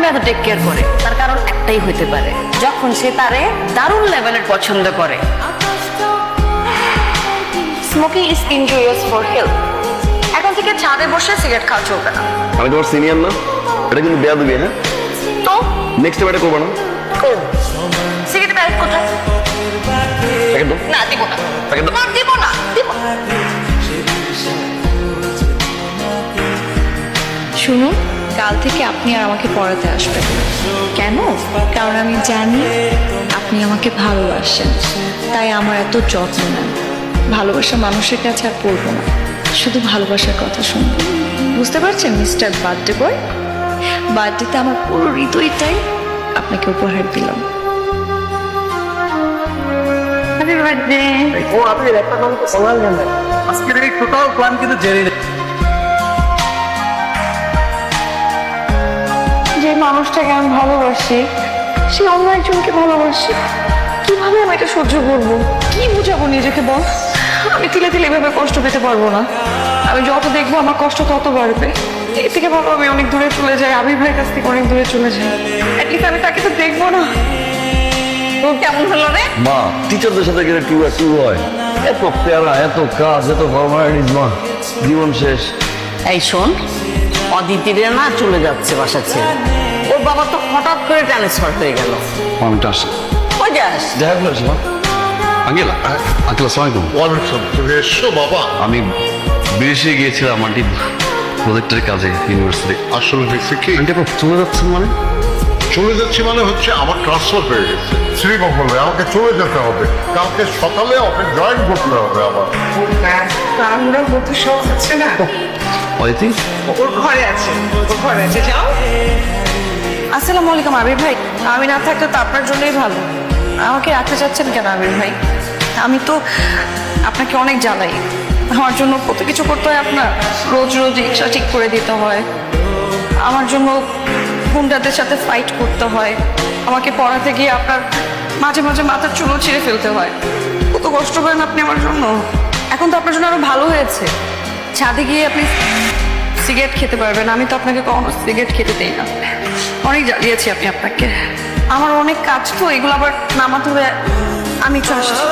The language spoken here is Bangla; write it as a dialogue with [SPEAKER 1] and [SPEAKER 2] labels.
[SPEAKER 1] নামে এত টেক কেয়ার করে? তার কারণ একটাই হইতে পারে, যখন সে তারে দারুণ লেভেলের পছন্দ করে। Smoking is injurious for health. এখন থেকে ছাদে বসে সিগারেট খাওয়া চলবে না।
[SPEAKER 2] আমি তোমার সিনিয়র না, এটা কিন্তু বেয়া দিবি। হ্যাঁ,
[SPEAKER 1] তো
[SPEAKER 2] নেক্সট টাইম এটা করবো না।
[SPEAKER 1] সিগারেট প্যাকেট কোথায়?
[SPEAKER 2] প্যাকেট দাও।
[SPEAKER 1] না, দিব না।
[SPEAKER 2] প্যাকেট দাও।
[SPEAKER 1] না, দিব না, দিব না।
[SPEAKER 3] শুনুন, কাল থেকে আপনি আর আমাকে পড়াতে আসবেন। কেন? কারণ আমি জানি আপনি আমাকে ভালোবাসেন, তাই আমার এত যত্ন নেন। ভালোবাসা মানুষের কাছে আর পড়বো না, শুধু ভালোবাসার কথা শুনবো। বুঝতে পারছেন মিস্টার বার্থডে বয়? বার্থডেতে আমার পুরো হৃদয়টাই আপনাকে উপহার দিলাম।
[SPEAKER 1] Happy birthday.
[SPEAKER 4] ও আপনি একটা কাম তো বলার নেন, আজকের এই টোটাল প্ল্যান কিন্তু জেনে
[SPEAKER 3] যে মানুষটাকে আমি ভালোবাসি সে অন্য একজনকে ভালোবাসি, কিভাবে আমি এটা সহ্য করবো? কি বুঝাবো নিজেকে বল? আমি তিলে তিলে এভাবে কষ্ট পেতে পারবো না। আমি যত দেখবো আমার কষ্ট তত বাড়বে। এর থেকে ভালো আমি অনেক দূরে চলে যাই, আবির ভাইয়ের কাছ থেকে অনেক দূরে চলে যাই। অ্যাটলিস্ট আমি তাকে তো দেখবো না।
[SPEAKER 1] তোর কেমন হলো রে?
[SPEAKER 2] মা, টিচারদের সাথে গেলে টু টু হয়, এত প্যারা, এত কাজ, এত ফরমালিটিস, মা জীবন শেষ।
[SPEAKER 1] এই শোন, অদিতিরে না চলে যাচ্ছে বাসা ছেড়ে। ওর বাবা তো হঠাৎ করে ট্রান্সফার হয়ে গেল।
[SPEAKER 2] অনেকটা আসে
[SPEAKER 1] কই যাস?
[SPEAKER 2] দেখা করে আসি। মা, আঙ্কেল, আঙ্কেল আসসালামু আলাইকুম।
[SPEAKER 5] এসো বাবা।
[SPEAKER 2] আমি বিদেশে গিয়েছিলাম আন্টি প্রজেক্টের কাজে, ইউনিভার্সিটি।
[SPEAKER 5] আসলে হয়েছে কি,
[SPEAKER 2] আন্টি আপনি চলে যাচ্ছেন মানে?
[SPEAKER 5] চলে যাচ্ছি মানে হচ্ছে আমার ট্রান্সফার হয়ে গেছে শ্রীমঙ্গলে, আমাকে চলে যেতে হবে। কালকে সকালে অফিস জয়েন করতে হবে আমার।
[SPEAKER 6] আমরা মধ্যে সব হচ্ছে না,
[SPEAKER 2] অদিতি,
[SPEAKER 6] ওর ঘরে আছে, ওর ঘরে আছে, যাও।
[SPEAKER 3] আসসালামু আলাইকুম আবির ভাই। আমি না থাকলে তো আপনার জন্যই ভালো। আমাকে রাখতে চাচ্ছেন কেন আবির ভাই? আমি তো আপনাকে অনেক জ্বালাই। আমার জন্য কত কিছু করতে হয় আপনার। রোজ রোজ রিক্সা ঠিক করে দিতে হয়, আমার জন্য গুন্ডাদের সাথে ফাইট করতে হয়, আমাকে পড়াতে গিয়ে আপনার মাঝে মাঝে মাথার চুলও ছিঁড়ে ফেলতে হয়। কত কষ্ট করেন আপনি আমার জন্য। এখন তো আপনার জন্য আরো ভালো হয়েছে, ছাদে গিয়ে আপনি সিগারেট খেতে পারবেন। আমি তো আপনাকে কখনো সিগারেট খেতে দেই না। অনেক জ্বালিয়েছি আপনি আপনাকে। আমার অনেক কাজ তো, এগুলো আবার নামাতে হবে। আমি একটু আসছি।